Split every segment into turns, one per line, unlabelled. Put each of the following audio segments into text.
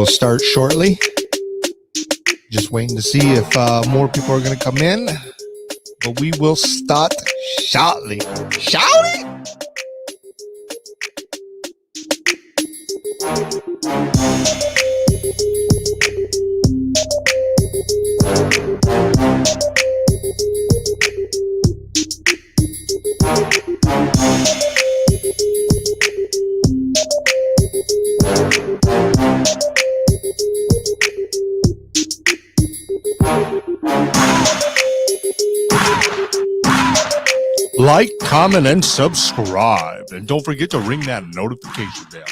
will start shortly. Just waiting to see if more people are going to come in. But we will start shortly. Shortly? Like, comment, and subscribe. And don't forget to ring that notification bell.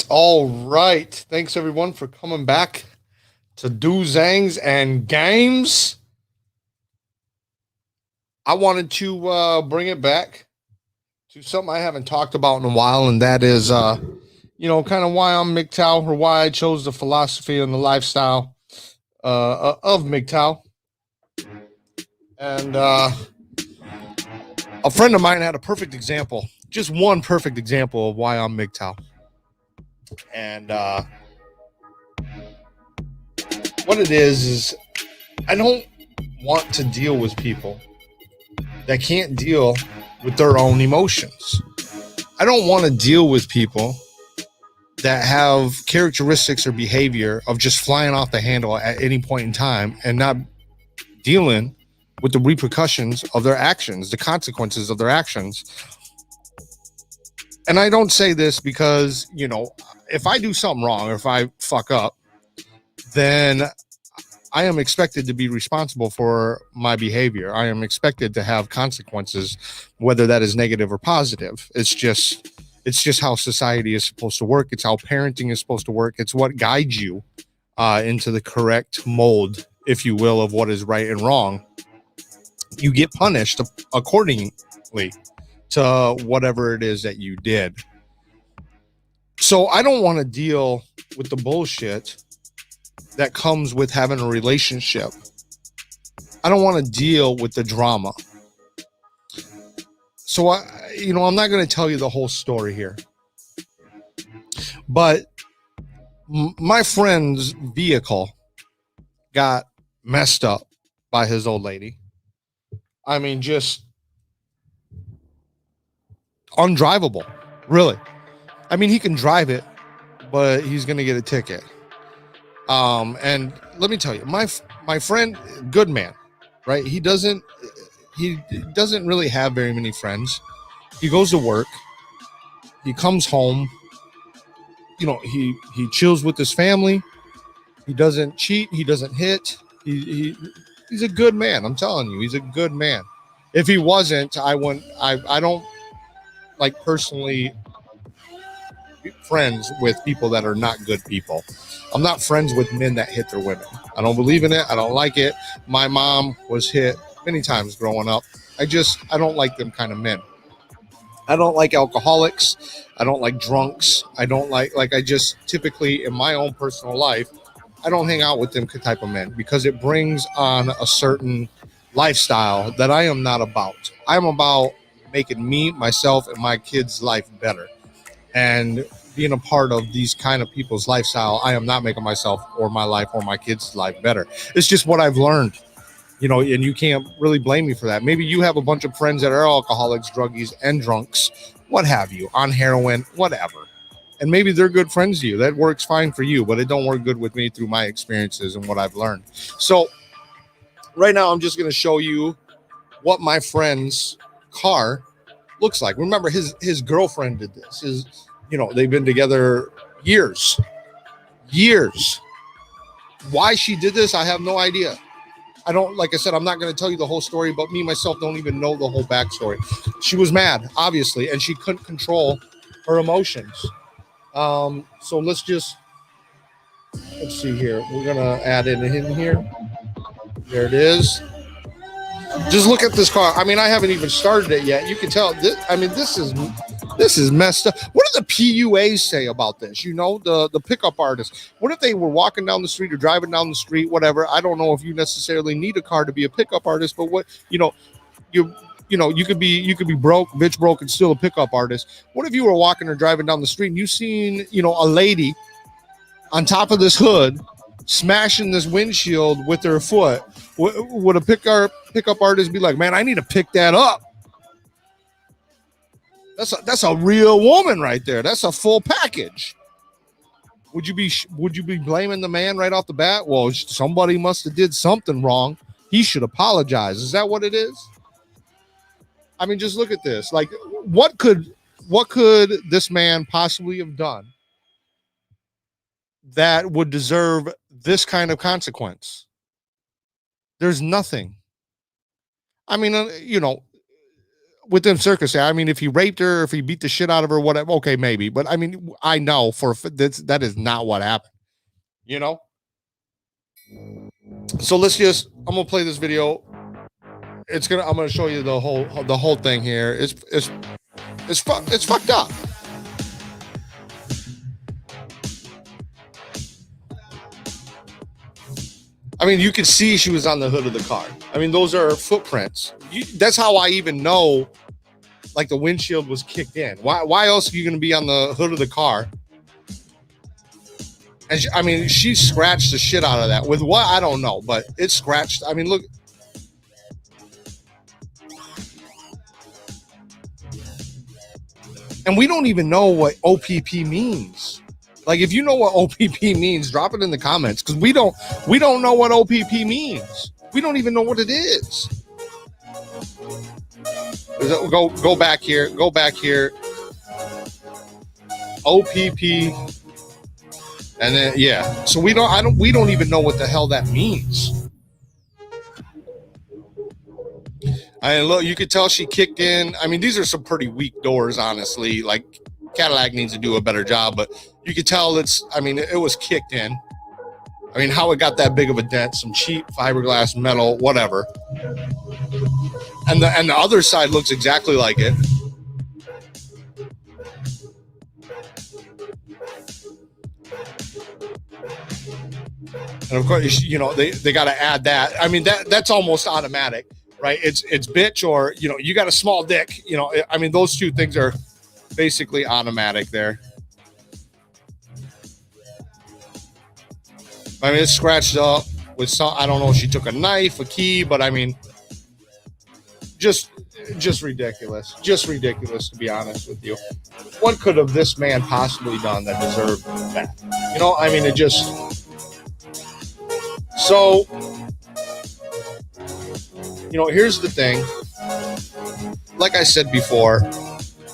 All right. Thanks, everyone, for coming back to Dozangs and Games. I wanted to bring it back to something I haven't talked about in a while, and that is, kind of why I'm MGTOW, or why I chose the philosophy and the lifestyle of MGTOW. And a friend of mine had a perfect example. Just one perfect example of why I'm MGTOW. And what it is I don't want to deal with people that can't deal with their own emotions. I don't want to deal with people that have characteristics or behavior of just flying off the handle at any point in time and not dealing with the repercussions of their actions, the consequences of their actions. And I don't say this because, if I do something wrong or if I fuck up, then I am expected to be responsible for my behavior. I am expected to have consequences, whether that is negative or positive. It's just how society is supposed to work. It's how parenting is supposed to work. It's what guides you into the correct mold, if you will, of what is right and wrong. You get punished accordingly to whatever it is that you did. So I don't want to deal with the bullshit that comes with having a relationship. I don't want to deal with the drama. So I'm not going to tell you the whole story here. But my friend's vehicle got messed up by his old lady. I mean, just undrivable, really. I mean, he can drive it, but he's going to get a ticket. And let me tell you, my friend, good man, right? He doesn't really have very many friends. He goes to work. He comes home. He chills with his family. He doesn't cheat. He doesn't hit. He's a good man. I'm telling you, he's a good man. If he wasn't, I don't like personally friends with people that are not good people. I'm not friends with men that hit their women. I don't believe in it. I don't like it. My mom was hit many times growing up. I don't like them kind of men. I don't like alcoholics. I don't like drunks. I don't like I just typically in my own personal life, I don't hang out with them type of men because it brings on a certain lifestyle that I am not about. I'm about making me, myself, and my kids' life better. And being a part of these kind of people's lifestyle, I am not making myself or my life or my kids' life better. It's just what I've learned, and you can't really blame me for that. Maybe you have a bunch of friends that are alcoholics, druggies, and drunks, what have you, on heroin, whatever. and maybe they're good friends to you. That works fine for you, but it don't work good with me through my experiences and what I've learned. So right now I'm just going to show you what my friend's car looks like. Remember, his girlfriend did this. They've been together years. Why she did this, I have no idea. Like I said, I'm not going to tell you the whole story, but me, myself, don't even know the whole backstory. She was mad, obviously, and she couldn't control her emotions. So let's see here. We're going to add it in here. There it is. Just look at this car. I mean, I haven't even started it yet. You can tell. This is messed up. What do the PUAs say about this? The pickup artists. What if they were walking down the street or driving down the street, whatever? I don't know if you necessarily need a car to be a pickup artist, but you could be broke, bitch broke, and still a pickup artist. What if you were walking or driving down the street and you seen, a lady on top of this hood smashing this windshield with her foot? Would a pickup artist be like, man, I need to pick that up? That's a real woman right there. That's a full package. Would you be blaming the man right off the bat? Well, somebody must have did something wrong. He should apologize. Is that what it is? I mean, just look at this. Like, what could this man possibly have done that would deserve this kind of consequence? There's nothing. I mean, within circus, I mean, if he raped her, if he beat the shit out of her, whatever, okay, maybe. But I mean, I know that is not what happened. So I'm gonna play this video. I'm gonna show you the whole thing here. It's fucked up. I mean, you can see she was on the hood of the car. I mean, those are footprints. That's how I even know, like, the windshield was kicked in. Why else are you going to be on the hood of the car? And she scratched the shit out of that. With what? I don't know, but it scratched. I mean, look. And we don't even know what OPP means. Like, if you know what OPP means, drop it in the comments, because we don't know what OPP means. We don't even know what it is. Go back here. Go back here. OPP, and then yeah. So we don't even know what the hell that means. I mean, look, you could tell she kicked in. I mean, these are some pretty weak doors, honestly. Like, Cadillac needs to do a better job, but you could tell it was kicked in. I mean, how it got that big of a dent, some cheap fiberglass metal, whatever. And the other side looks exactly like it. And of course, they got to add that. I mean, that's almost automatic, right? It's bitch, or, you got a small dick, I mean, those two things are basically automatic there. I mean, it's scratched up with some, I don't know if she took a knife, a key, but I mean, just ridiculous. Just ridiculous, to be honest with you. What could have this man possibly done that deserved that? I mean, it just... So, here's the thing. Like I said before,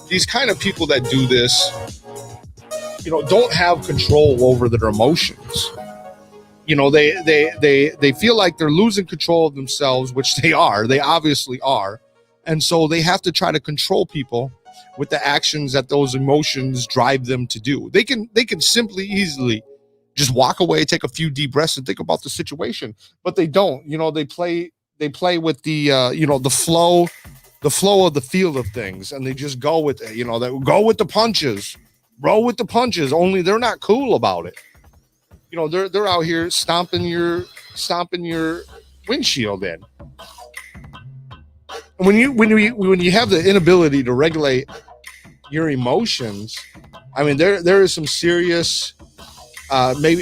these kind of people that do this, don't have control over their emotions. They feel like they're losing control of themselves, which they are. They obviously are. And so they have to try to control people with the actions that those emotions drive them to do. They can simply, easily just walk away, take a few deep breaths, and think about the situation. But they don't. They play with the the flow of the field of things, and they just go with it. They go with the punches, roll with the punches. Only they're not cool about it. They're out here stomping your windshield in. And when you have the inability to regulate your emotions, I mean, there is some serious maybe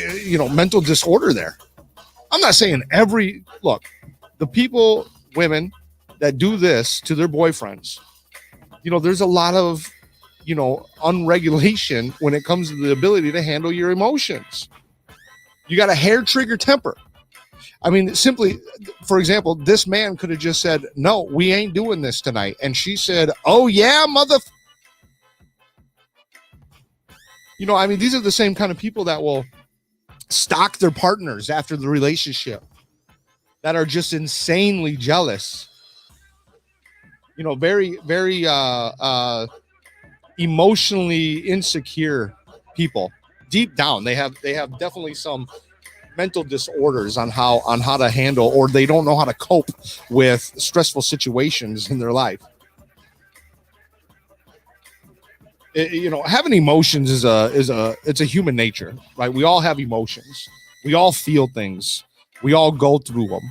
mental disorder there. I'm not saying the women that do this to their boyfriends, there's a lot of unregulation when it comes to the ability to handle your emotions. You got a hair trigger temper. I mean, simply, for example, this man could have just said, no, we ain't doing this tonight. And she said, oh, yeah, mother. I mean, these are the same kind of people that will stalk their partners after the relationship, that are just insanely jealous. Very, very emotionally insecure people. Deep down, they have definitely some mental disorders on how to handle, or they don't know how to cope with stressful situations in their life. Having emotions is a human nature, right? We all have emotions. We all feel things. We all go through them.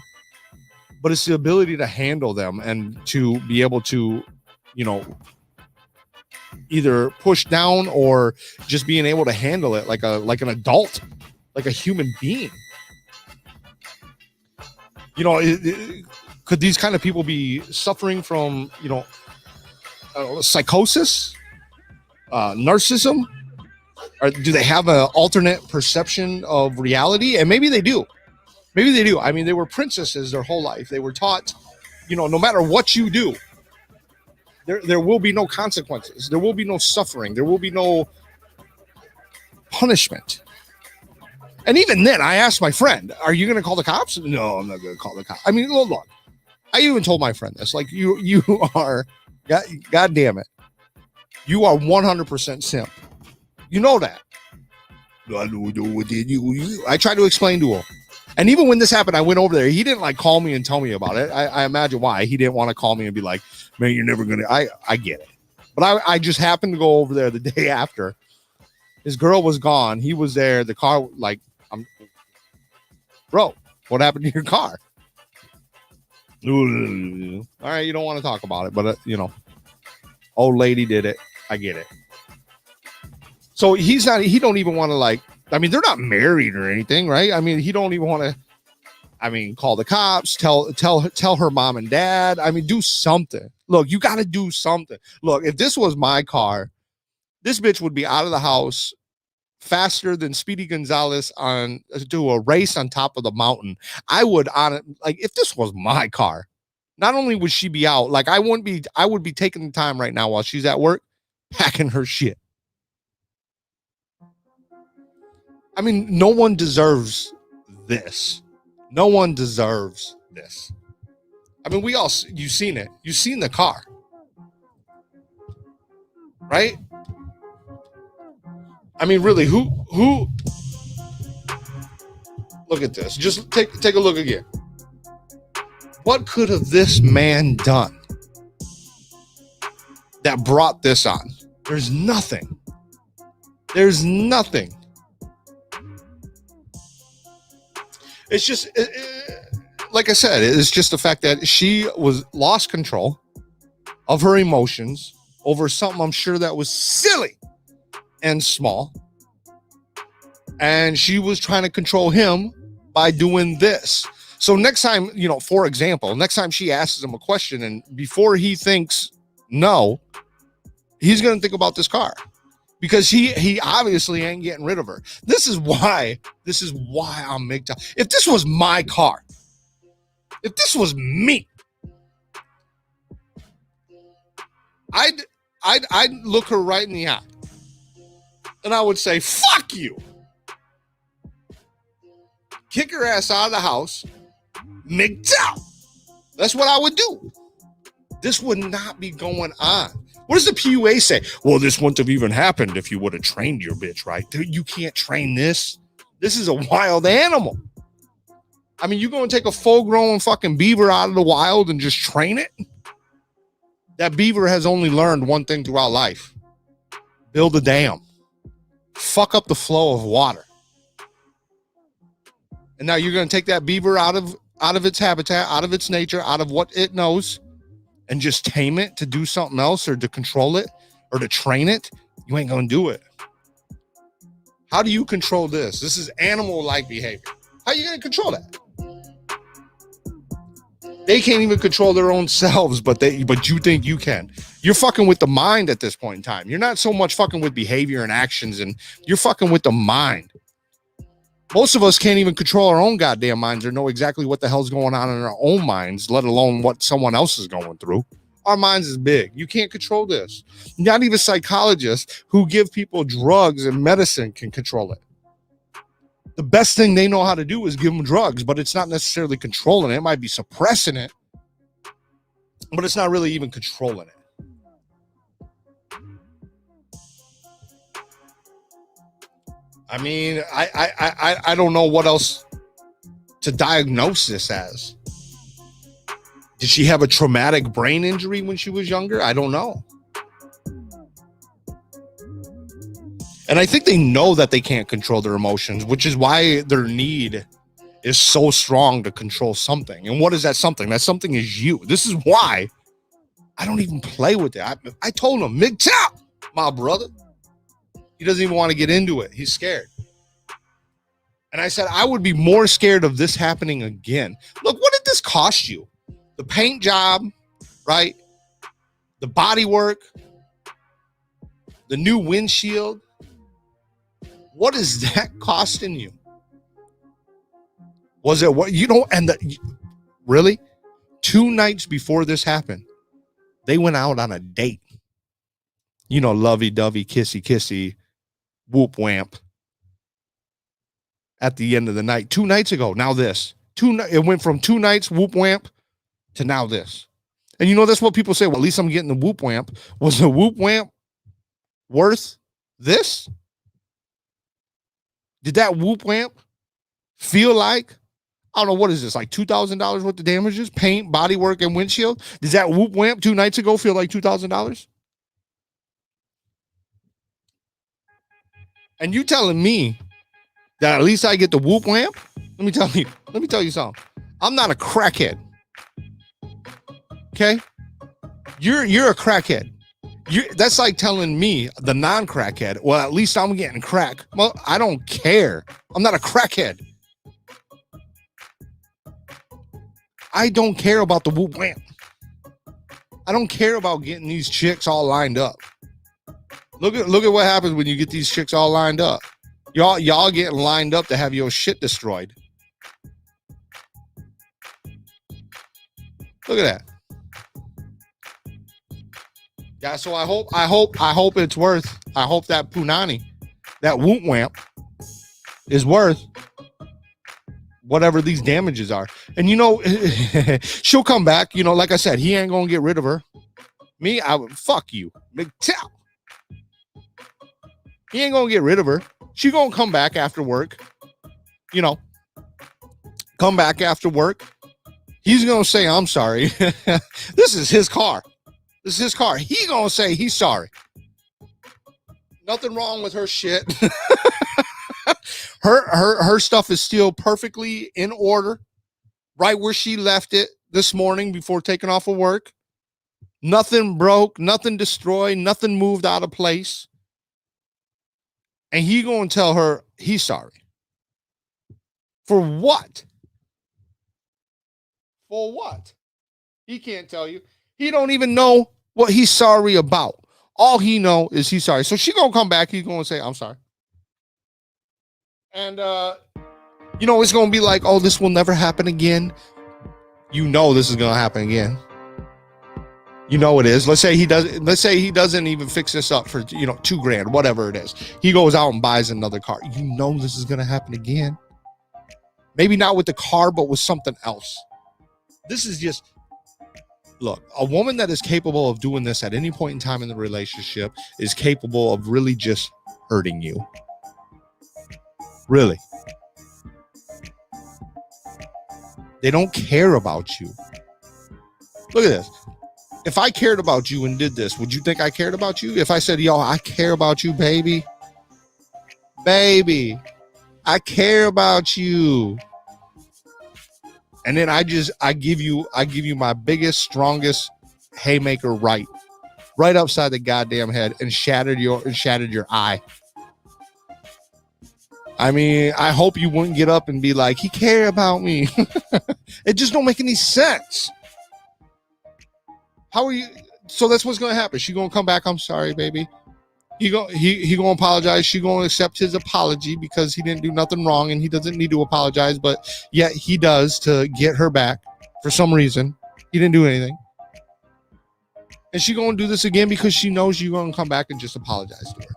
But it's the ability to handle them and to be able to, either push down or just being able to handle it like an adult, like a human being. Could these kind of people be suffering from, psychosis, narcissism, or do they have an alternate perception of reality? And maybe they do. I mean, they were princesses their whole life. They were taught, no matter what you do, there will be no consequences. There will be no suffering. There will be no punishment. And even then, I asked my friend, are you going to call the cops? No, I'm not going to call the cops. I mean, hold on. I even told my friend this. Like, you are, God damn it, you are 100% simp. You know that. I tried to explain to him. And even when this happened, I went over there. He didn't call me and tell me about it. I imagine why. He didn't want to call me and be like, man, you're never going to. I get it. But I just happened to go over there the day after. His girl was gone. He was there. The car, bro, what happened to your car? All right, you don't want to talk about it, but old lady did it. I get it. So he don't even want to I mean, they're not married or anything, right? I mean, he don't even want to, call the cops, tell her mom and dad. I mean, do something. Look, you got to do something. Look, if this was my car, this bitch would be out of the house faster than Speedy Gonzalez do a race on top of the mountain. I would if this was my car, not only would she be out, I would be taking the time right now while she's at work, packing her shit. I mean, no one deserves this. No one deserves this. I mean, you've seen it. You've seen the car. Right? I mean, really, who look at this. Just take a look again. What could have this man done that brought this on? There's nothing. It's just, like I said, it's just the fact that she lost control of her emotions over something I'm sure that was silly and small. And she was trying to control him by doing this. So next time, for example, next time she asks him a question and before he thinks no, he's going to think about this car. Because he obviously ain't getting rid of her. This is why I'm MGTOW. If this was my car, if this was me, I'd look her right in the eye. And I would say, fuck you. Kick her ass out of the house. MGTOW. That's what I would do. This would not be going on. What does the PUA say? Well, this wouldn't have even happened if you would have trained your bitch, right? Dude, you can't train this. This is a wild animal. I mean, you going to take a full-grown fucking beaver out of the wild and just train it? That beaver has only learned one thing throughout life. Build a dam. Fuck up the flow of water. And now you're going to take that beaver out of its habitat, out of its nature, out of what it knows, and just tame it to do something else or to control it or to train it. You ain't going to do it. How do you control this? This is animal-like behavior. How are you going to control that? They can't even control their own selves, but you think you can. You're fucking with the mind at this point in time. You're not so much fucking with behavior and actions, and you're fucking with the mind. Most of us can't even control our own goddamn minds or know exactly what the hell's going on in our own minds, let alone what someone else is going through. Our minds is big. You can't control this. Not even psychologists who give people drugs and medicine can control it. The best thing they know how to do is give them drugs, but it's not necessarily controlling it. It might be suppressing it, but it's not really even controlling it. I mean, I don't know what else to diagnose this as. Did she have a traumatic brain injury when she was younger? I don't know. And I think they know that they can't control their emotions, which is why their need is so strong to control something. And what is that something? That something is you. This is why I don't even play with it. I told him, McTap, my brother. He doesn't even want to get into it. He's scared. And I said, I would be more scared of this happening again. Look, what did this cost you? The paint job, right? The body work, the new windshield. What is that costing you? Was it what you know? And really, 2 nights before this happened, they went out on a date. You know, lovey-dovey, kissy-kissy, whoop wamp. At the end of the night, 2 nights ago. Now this, it went from 2 nights whoop wamp to now this. And you know, that's what people say. Well, at least I'm getting the whoop wamp. Was the whoop wamp worth this? Did that whoop wamp feel like, I don't know, what is this, like $2,000 worth of damages? Paint, body work, and windshield? Does that whoop wamp 2 nights ago feel like $2,000? And you telling me that at least I get the whoop wamp? Let me tell you something. I'm not a crackhead. Okay? You're a crackhead. That's like telling me, the non-crackhead, well, at least I'm getting crack. Well, I don't care. I'm not a crackhead. I don't care about the whoop whamp. I don't care about getting these chicks all lined up. Look at what happens when you get these chicks all lined up. Y'all getting lined up to have your shit destroyed. Look at that. Yeah, so I hope it's worth. I hope that punani, that whoop wamp, is worth whatever these damages are. And you know, she'll come back. You know, like I said, he ain't gonna get rid of her. Me, I would fuck you. McTow. He ain't gonna get rid of her. She gonna come back after work. You know, come back after work. He's gonna say, I'm sorry. This is his car. This is his car. He gonna say he's sorry. Nothing wrong with her shit. her stuff is still perfectly in order, right where she left it this morning before taking off of work. Nothing broke, nothing destroyed, nothing moved out of place. And he gonna tell her he's sorry. For what? For what? He can't tell you. He don't even know what he's sorry about. All he know is he's sorry. So she gonna come back. He's gonna say, I'm sorry. And you know, it's gonna be like, oh, this will never happen again. You know this is gonna happen again. You know it is. Let's say he doesn't even fix this up for, you know, $2,000, whatever it is. He goes out and buys another car. You know this is gonna happen again. Maybe not with the car, but with something else. This is just, look, a woman that is capable of doing this at any point in time in the relationship is capable of really just hurting you. Really. They don't care about you. Look at this. If I cared about you and did this, would you think I cared about you? If I said, yo, I care about you, baby. Baby, I care about you. And then I give you my biggest, strongest haymaker right upside the goddamn head and shattered your eye. I mean, I hope you wouldn't get up and be like, he cared about me. It just don't make any sense. How are you? So that's what's gonna happen. She gonna come back. I'm sorry, baby. He gonna apologize. She gonna accept his apology because he didn't do nothing wrong and he doesn't need to apologize, but yet he does to get her back for some reason. He didn't do anything. And she gonna do this again because she knows you're gonna come back and just apologize to her.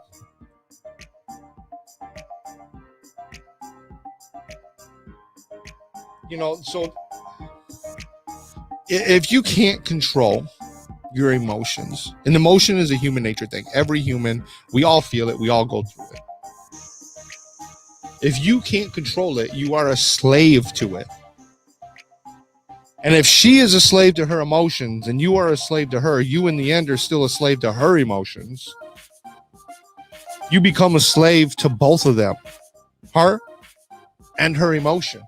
So if you can't control your emotions, and emotion is a human nature thing. Every human, we all feel it. We all go through it. If you can't control it, you are a slave to it. And if she is a slave to her emotions and you are a slave to her, you in the end are still a slave to her emotions. You become a slave to both of them, her and her emotion.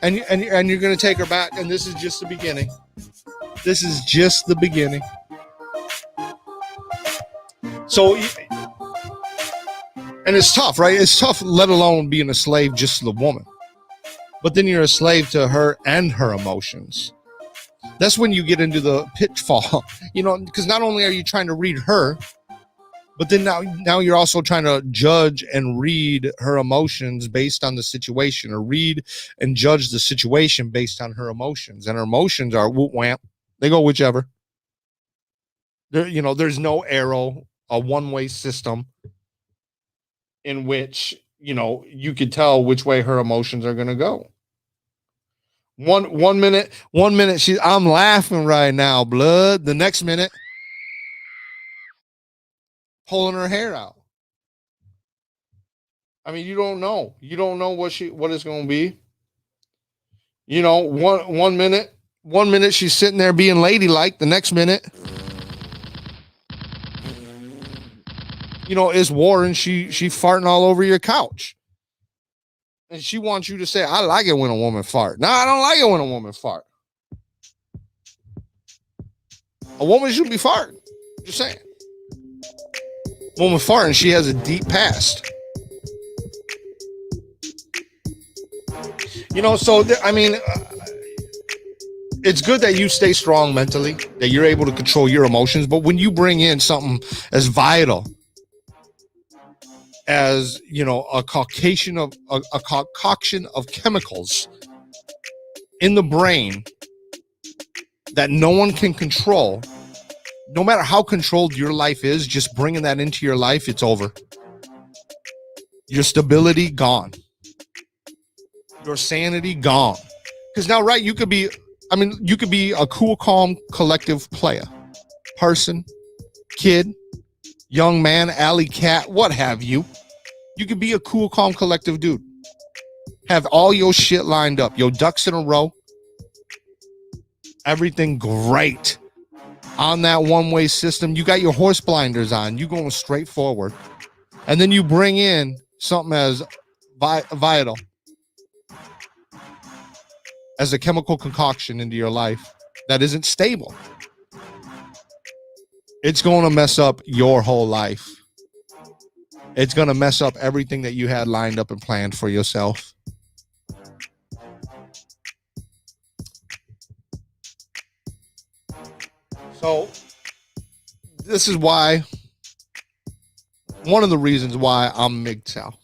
And you're going to take her back, and this is just the beginning. This is just the beginning. So, and it's tough, right? It's tough, let alone being a slave just to the woman. But then you're a slave to her and her emotions. That's when you get into the pitfall, because not only are you trying to read her, but then now you're also trying to judge and read her emotions based on the situation, or read and judge the situation based on her emotions. And her emotions are WOOT WAMP. They go whichever. There's no arrow, a one-way system in which, you could tell which way her emotions are going to go. One minute, I'm laughing right now, blood. The next minute, pulling her hair out. I mean, you don't know what it's going to be. One minute she's sitting there being ladylike. The next minute, it's war and she farting all over your couch. And she wants you to say, I like it when a woman fart. No, I don't like it when a woman fart. A woman should be farting. Just saying. Woman farting, she has a deep past. It's good that you stay strong mentally, that you're able to control your emotions. But when you bring in something as vital as, a concoction of chemicals in the brain that no one can control, no matter how controlled your life is, just bringing that into your life, it's over. Your stability gone. Your sanity gone. Because now, right, you could be a cool, calm, collective player, person, kid, young man, alley cat, what have you. You could be a cool, calm, collective dude. Have all your shit lined up, your ducks in a row. Everything great. On that one-way system, you got your horse blinders on. You going straight forward. And then you bring in something as vital as a chemical concoction into your life that isn't stable. It's going to mess up your whole life. It's going to mess up everything that you had lined up and planned for yourself. So this is why, one of the reasons why I'm MGTOW.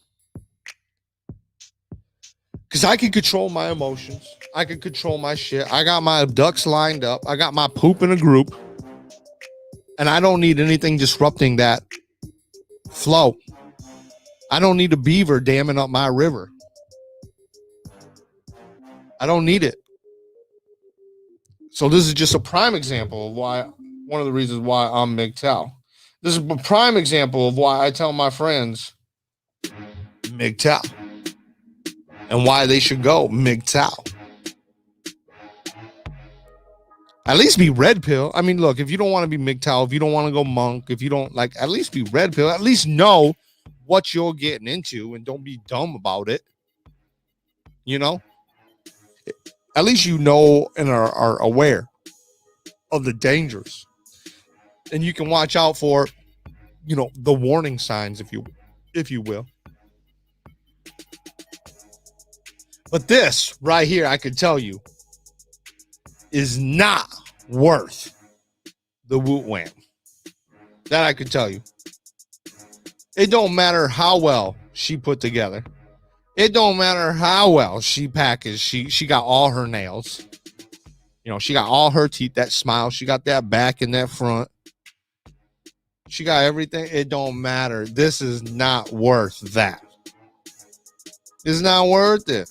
Because I can control my emotions. I can control my shit. I got my ducks lined up. I got my poop in a group. And I don't need anything disrupting that flow. I don't need a beaver damming up my river. I don't need it. So this is just a prime example of one of the reasons why I'm MGTOW. This is a prime example of why I tell my friends MGTOW. And why they should go MGTOW. At least be red pill. I mean, look, if you don't want to be MGTOW, if you don't want to go monk, if you don't at least be red pill. At least know what you're getting into and don't be dumb about it. At least and are aware of the dangers. And you can watch out for, the warning signs, if you will. But this right here, I can tell you, is not worth the WOOT WAMP. That I could tell you. It don't matter how well she put together. It don't matter how well she packaged. She got all her nails. You know, she got all her teeth, that smile. She got that back and that front. She got everything. It don't matter. This is not worth that. It's not worth it.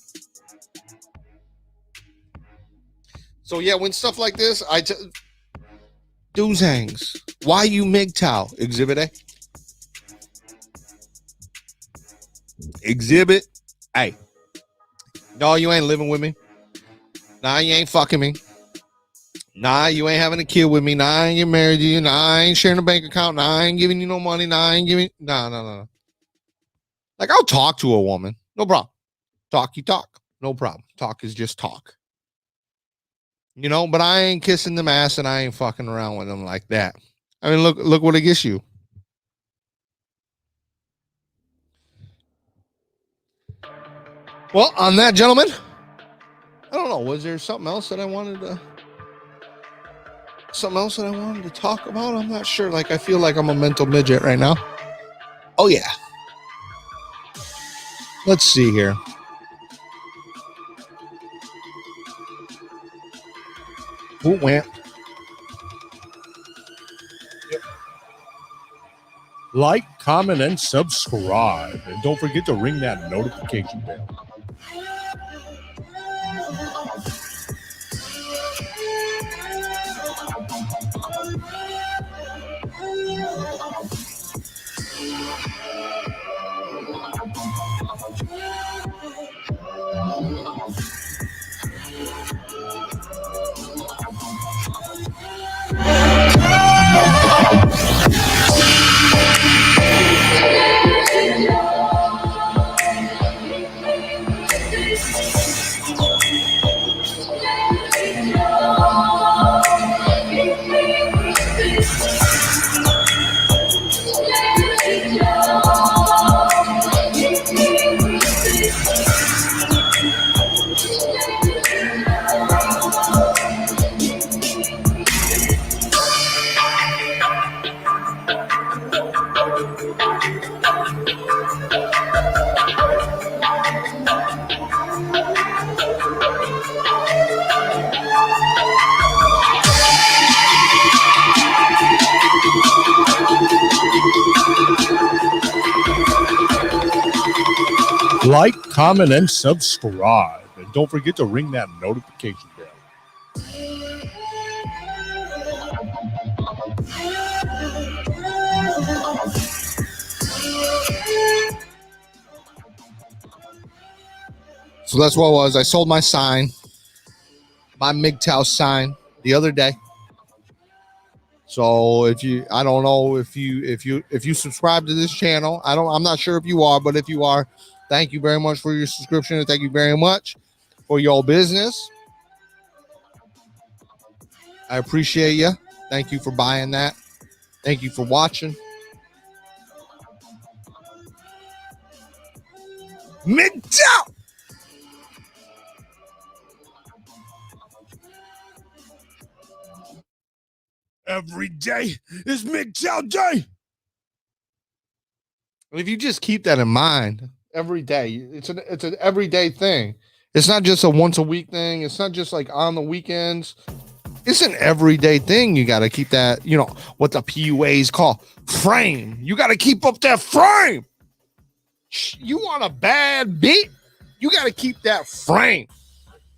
So yeah, when stuff like this, Dozangs, why you MGTOW? Exhibit A. Exhibit A. No, you ain't living with me. Nah, you ain't fucking me. Nah, you ain't having a kid with me. Nah, I ain't getting married to you. Nah, I ain't sharing a bank account. Nah, I ain't giving you no money. Nah, I ain't giving. No. Like, I'll talk to a woman. No problem. Talk, you talk. No problem. Talk is just talk. You know, but I ain't kissing them ass and I ain't fucking around with them like that. I mean, look what it gets you. Well, on that, gentlemen, I don't know. Was there something else that I wanted to talk about? I'm not sure. Like, I feel like I'm a mental midget right now. Oh, yeah. Let's see here. WOOT WAMP. Yep.
Like, comment, and subscribe. And don't forget to ring that notification bell. Like, comment, and subscribe. And don't forget to ring that notification bell.
So that's what it was. I sold my sign, my MGTOW sign, the other day. So I don't know if you subscribe to this channel. I'm not sure if you are, but if you are, thank you very much for your subscription, and thank you very much for your business. I appreciate you. Thank you for buying that. Thank you for watching. MGTOW.
Every day is MGTOW day.
If you just keep that in mind every day, it's an everyday thing. It's not just a once a week thing. It's not just like on the weekends. It's an everyday thing. You got to keep that, you know, what the PUAs call frame. You got to keep up that frame. You want a bad beat? You got to keep that frame.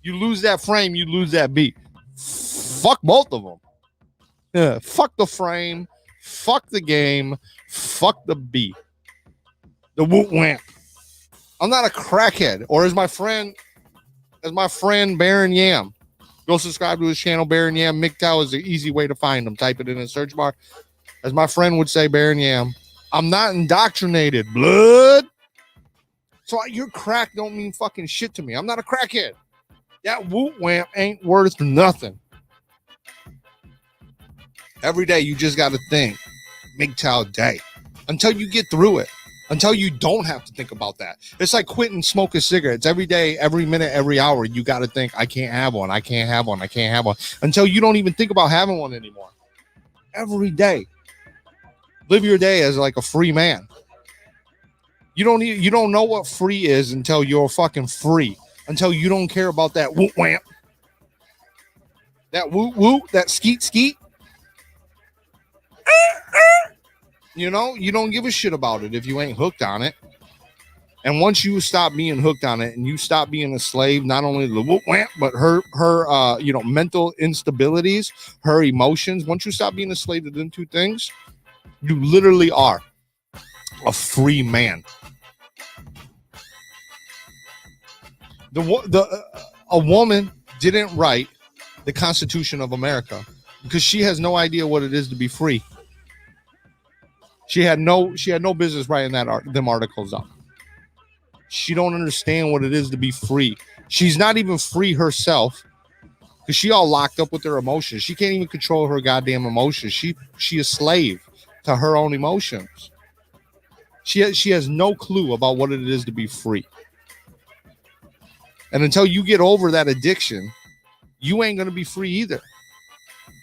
You lose that frame, you lose that beat. Fuck both of them. Yeah, fuck the frame. Fuck the game. Fuck the beat. The WOOT WAMP. I'm not a crackhead. Or as my friend Baron Yam. Go subscribe to his channel, Baron Yam. MGTOW is the easy way to find him. Type it in the search bar. As my friend would say, Baron Yam, I'm not indoctrinated, blood. So your crack don't mean fucking shit to me. I'm not a crackhead. That WOOT WAMP ain't worth nothing. Every day you just got to think MGTOW day until you get through it. until you don't have to think about that. It's like quitting smoking cigarettes every day, every minute, every hour. You got to think, I can't have one. I can't have one. I can't have one, until you don't even think about having one anymore. Every day. Live your day as like a free man. You don't know what free is until you're fucking free. Until you don't care about that woot wamp. That woot woot, that skeet skeet. You know, you don't give a shit about it if you ain't hooked on it. And once you stop being hooked on it and you stop being a slave, not only to the woot wamp, but her mental instabilities, her emotions, once you stop being a slave to them two things, you literally are a free man. A woman didn't write the Constitution of America because she has no idea what it is to be free. She had no business writing them articles up. She don't understand what it is to be free. She's not even free herself because she all locked up with her emotions. She can't even control her goddamn emotions. She a slave to her own emotions. She has no clue about what it is to be free. And until you get over that addiction, you ain't gonna be free either.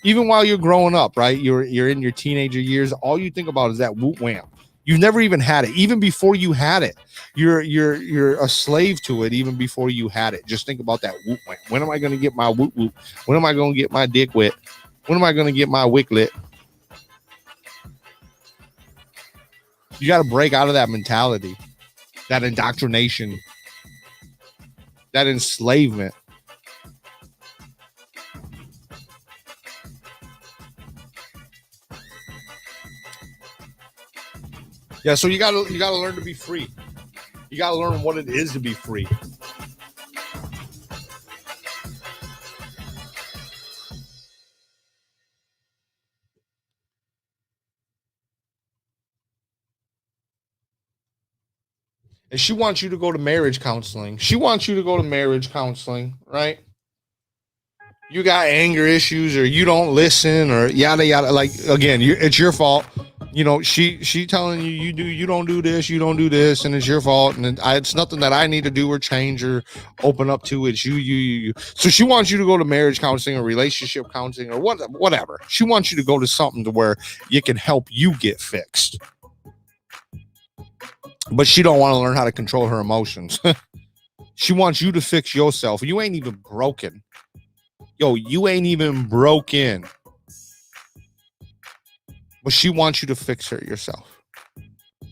Even while you're growing up, right? You're in your teenager years. All you think about is that woot wamp. You've never even had it. Even before you had it, you're a slave to it. Even before you had it, just think about that woot wamp. When am I gonna get my woot woot? When am I gonna get my dick wet? When am I gonna get my wick lit? You got to break out of that mentality, that indoctrination, that enslavement. Yeah, so you gotta learn to be free. You gotta learn what it is to be free. And she wants you to go to marriage counseling. Right? You got anger issues, or you don't listen, or yada yada. Like, again, it's your fault. You know, she telling you don't do this, and it's your fault, and it's nothing that I need to do or change or open up to. It's you. So she wants you to go to marriage counseling or relationship counseling or whatever. She wants you to go to something to where you can help you get fixed. But she don't want to learn how to control her emotions. She wants you to fix yourself. You ain't even broken. Yo, you ain't even broken. But she wants you to fix her yourself.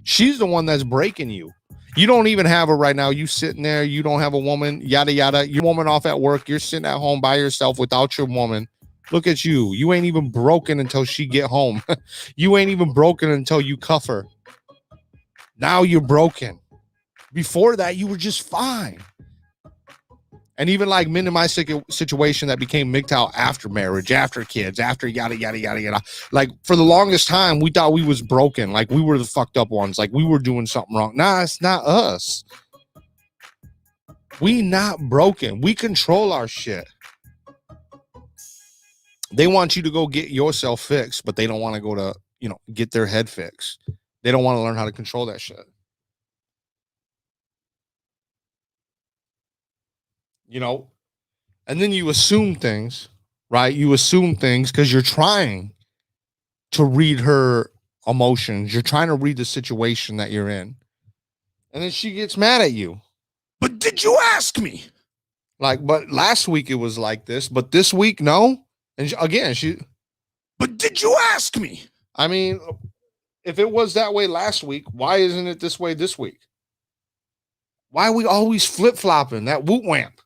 She's the one that's breaking you. You don't even have her right now. You sitting there. You don't have a woman. Yada, yada. Your woman off at work. You're sitting at home by yourself without your woman. Look at you. You ain't even broken until she get home. You ain't even broken until you cuff her. Now you're broken. Before that, you were just fine. And even like men in my situation that became MGTOW after marriage, after kids, after yada, yada, yada, yada. Like, for the longest time, we thought we was broken. Like, we were the fucked up ones. Like, we were doing something wrong. Nah, it's not us. We not broken. We control our shit. They want you to go get yourself fixed, but they don't want to go to, get their head fixed. They don't want to learn how to control that shit. And then you assume things, right? You assume things because you're trying to read her emotions. You're trying to read the situation that you're in. And then she gets mad at you. But did you ask me? Like, but last week it was like this, but this week, no. And but did you ask me? I mean, if it was that way last week, why isn't it this way this week? Why are we always flip-flopping that woot wamp?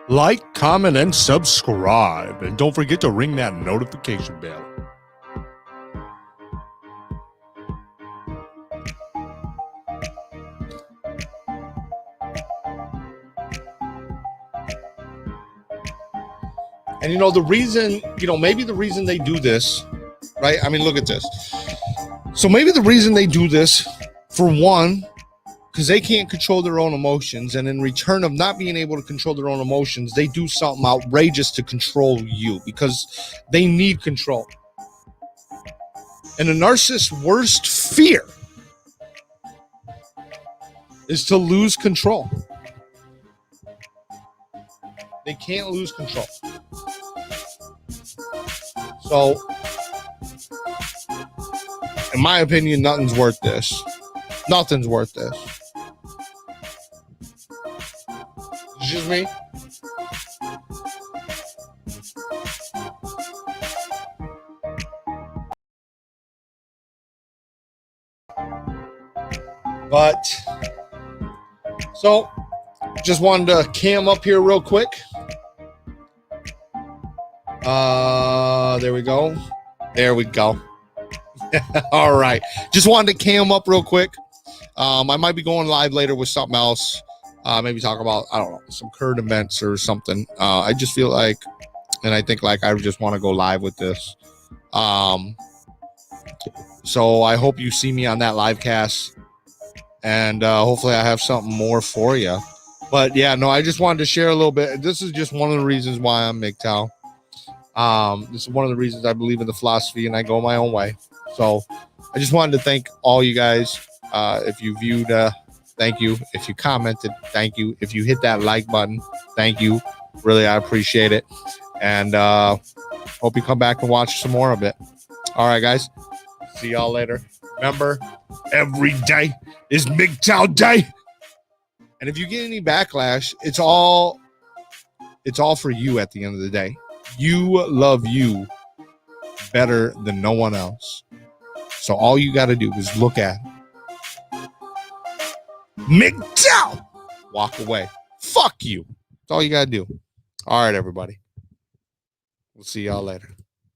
Like, comment, and subscribe. And don't forget to ring that notification bell.
And the reason, maybe the reason they do this, right? I mean, look at this. So maybe the reason they do this, for one, because they can't control their own emotions. And in return of not being able to control their own emotions, they do something outrageous to control you because they need control. And a narcissist's worst fear is to lose control. They can't lose control. So, in my opinion, nothing's worth this. Nothing's worth this. It's just me. But, so, just wanted to cam up here real quick. There we go. There we go. All right. Just wanted to cam up real quick. I might be going live later with something else. Maybe talk about, I don't know, some current events or something. I just feel like, and I think like I just want to go live with this. So I hope you see me on that live cast, and hopefully I have something more for you. But yeah, no, I just wanted to share a little bit. This is just one of the reasons why I'm MGTOW. This is one of the reasons I believe in the philosophy and I go my own way. So I just wanted to thank all you guys. If you viewed, thank you. If you commented, thank you. If you hit that like button, thank you. Really, I appreciate it. And hope you come back and watch some more of it. All right, guys. See y'all later. Remember, every day is MGTOW Day. And if you get any backlash, it's all for you at the end of the day. You love you better than no one else. So all you got to do is look at MGTOW. Walk away. Fuck you. That's all you got to do. All right, everybody. We'll see y'all later.